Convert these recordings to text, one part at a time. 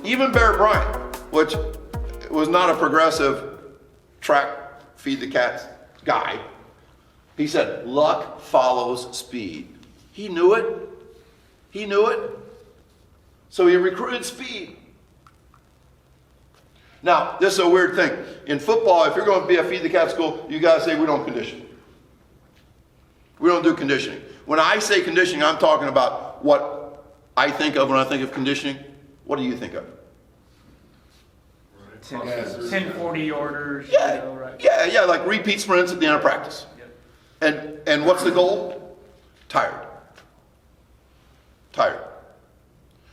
even Bear Bryant, which was not a progressive track feed the cats guy, he said, luck follows speed. He knew it. He knew it. So he recruited speed. Now, this is a weird thing. In football, if you're going to be a feed the cat school, you got to say we don't condition. We don't do conditioning. When I say conditioning, I'm talking about what I think of when I think of conditioning. What do you think of? 10-40 orders. Yeah, you know, right? yeah, like repeat sprints at the end of practice. Yep. And what's the goal? Tired.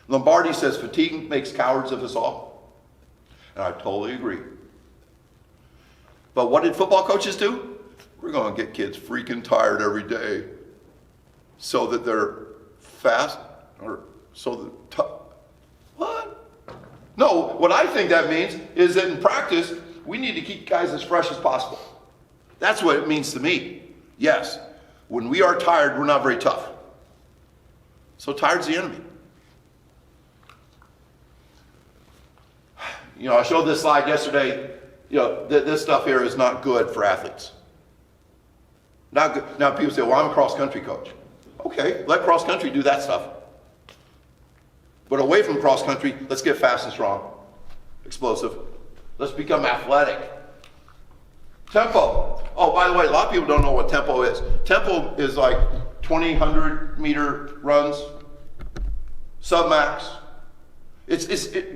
Lombardi says fatigue makes cowards of us all. And I totally agree. But what did football coaches do? We're going to get kids freaking tired every day so that they're fast or so that what? No, what I think that means is that in practice, we need to keep guys as fresh as possible. That's what it means to me. Yes, when we are tired, we're not very tough. So tired's the enemy. You know, I showed this slide yesterday. You know, this stuff here is not good for athletes. Not good. Now people say, well, I'm a cross-country coach. Okay, let cross-country do that stuff. But away from cross-country, let's get fast and strong, explosive. Let's become athletic. Tempo. Oh, by the way, a lot of people don't know what tempo is. Tempo is like 100 meter runs, submax.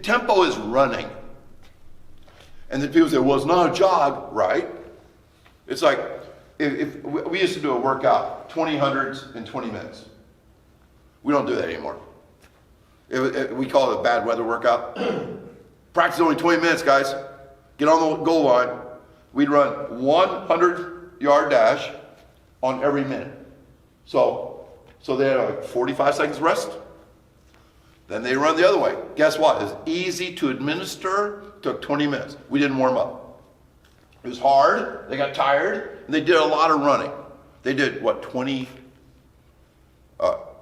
Tempo is running. And then people say, well, it's not a jog, right? It's like, if we used to do a workout, 20 hundreds in 20 minutes. We don't do that anymore. We call it a bad weather workout. Practice only 20 minutes, guys. Get on the goal line. We'd run 100-yard dash on every minute. So they had like 45 seconds rest. Then they run the other way. Guess what? It's easy to administer. Took 20 minutes. We didn't warm up. It was hard. They got tired. And they did a lot of running. They did,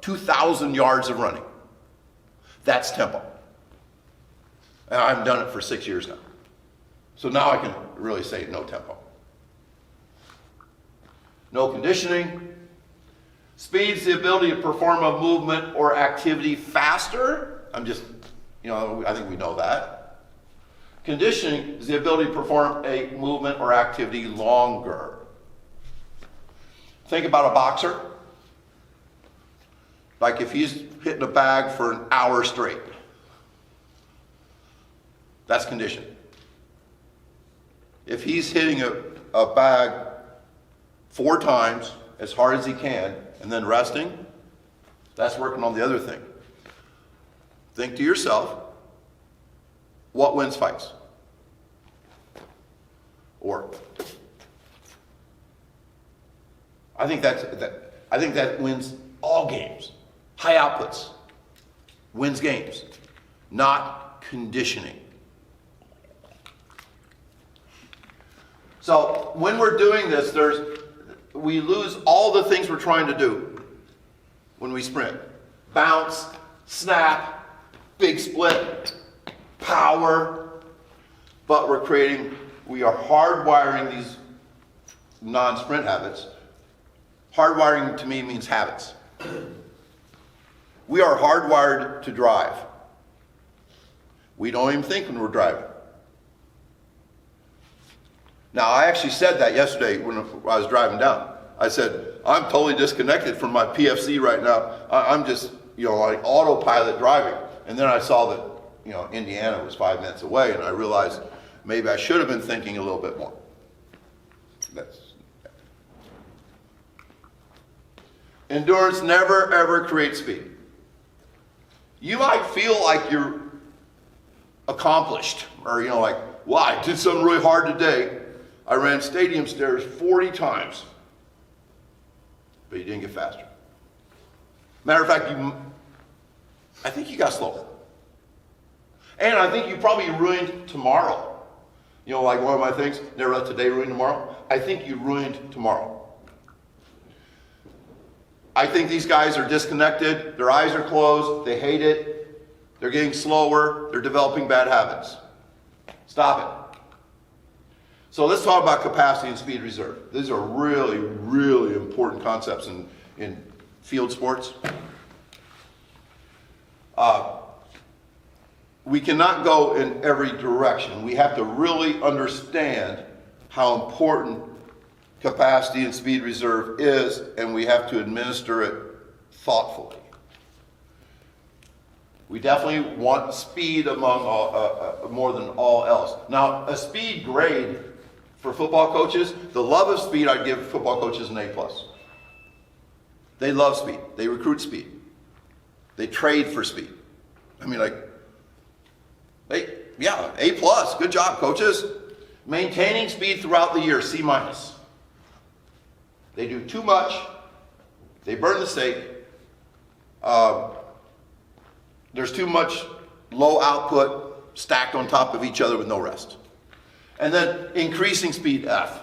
2,000 yards of running. That's tempo. And I've done it for 6 years now. So now I can really say no tempo. No conditioning. Speed's the ability to perform a movement or activity faster. I think we know that. Conditioning is the ability to perform a movement or activity longer. Think about a boxer. Like if he's hitting a bag for an hour straight. That's conditioning. If he's hitting a bag 4 times as hard as he can and then resting, that's working on the other thing. Think to yourself, what wins fights? Or I think that wins all games. High outputs wins games, not conditioning. So when we're doing this, we lose all the things we're trying to do when we sprint. Bounce, snap, big split, power, but we are hardwiring these non-sprint habits. Hardwiring to me means habits. We are hardwired to drive. We don't even think when we're driving. Now, I actually said that yesterday when I was driving down. I said, I'm totally disconnected from my PFC right now. I'm just, like autopilot driving. And then I saw that, Indiana was 5 minutes away, and I realized maybe I should have been thinking a little bit more. Endurance never, ever creates speed. You might feel like you're accomplished, or, wow, I did something really hard today. I ran stadium stairs 40 times, but you didn't get faster. Matter of fact, I think you got slower. And I think you probably ruined tomorrow. Like one of my things, never let today ruin tomorrow. I think you ruined tomorrow. I think these guys are disconnected. Their eyes are closed. They hate it. They're getting slower. They're developing bad habits. Stop it. So let's talk about capacity and speed reserve. These are really, really important concepts in field sports. We cannot go in every direction. We have to really understand how important capacity and speed reserve is, and we have to administer it thoughtfully. We definitely want speed among more than all else. Now, a speed grade for football coaches, the love of speed, I'd give football coaches an A+. They love speed. They recruit speed. They trade for speed. I mean, like, A+. Good job, coaches. Maintaining speed throughout the year, C-. They do too much. They burn the stake. There's too much low output stacked on top of each other with no rest. And then increasing speed, F.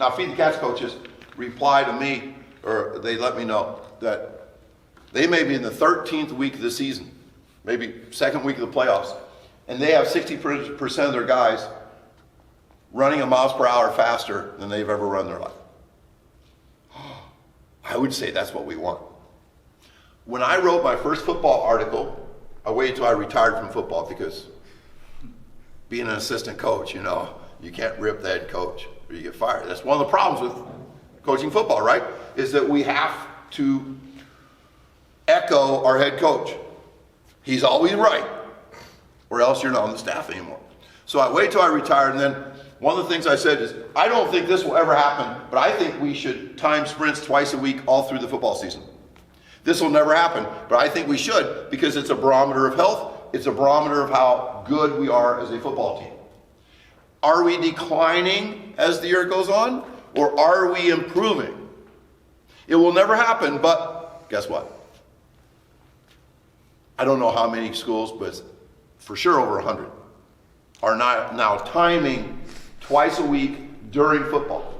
Now, Feed the Cats coaches reply to me, or they let me know that they may be in the 13th week of the season, maybe second week of the playoffs, and they have 60% of their guys running a miles per hour faster than they've ever run in their life. I would say that's what we want. When I wrote my first football article, I waited till I retired from football because being an assistant coach, you know, you can't rip the head coach or you get fired. That's one of the problems with coaching football, right? Is that we have to echo our head coach. He's always right, or else you're not on the staff anymore. So I waited till I retired, and then one of the things I said is, I don't think this will ever happen, but I think we should time sprints twice a week all through the football season. This will never happen, but I think we should, because it's a barometer of health. It's a barometer of how good we are as a football team. Are we declining as the year goes on, or are we improving? It will never happen, but guess what? I don't know how many schools, but for sure over 100 are now timing twice a week during football.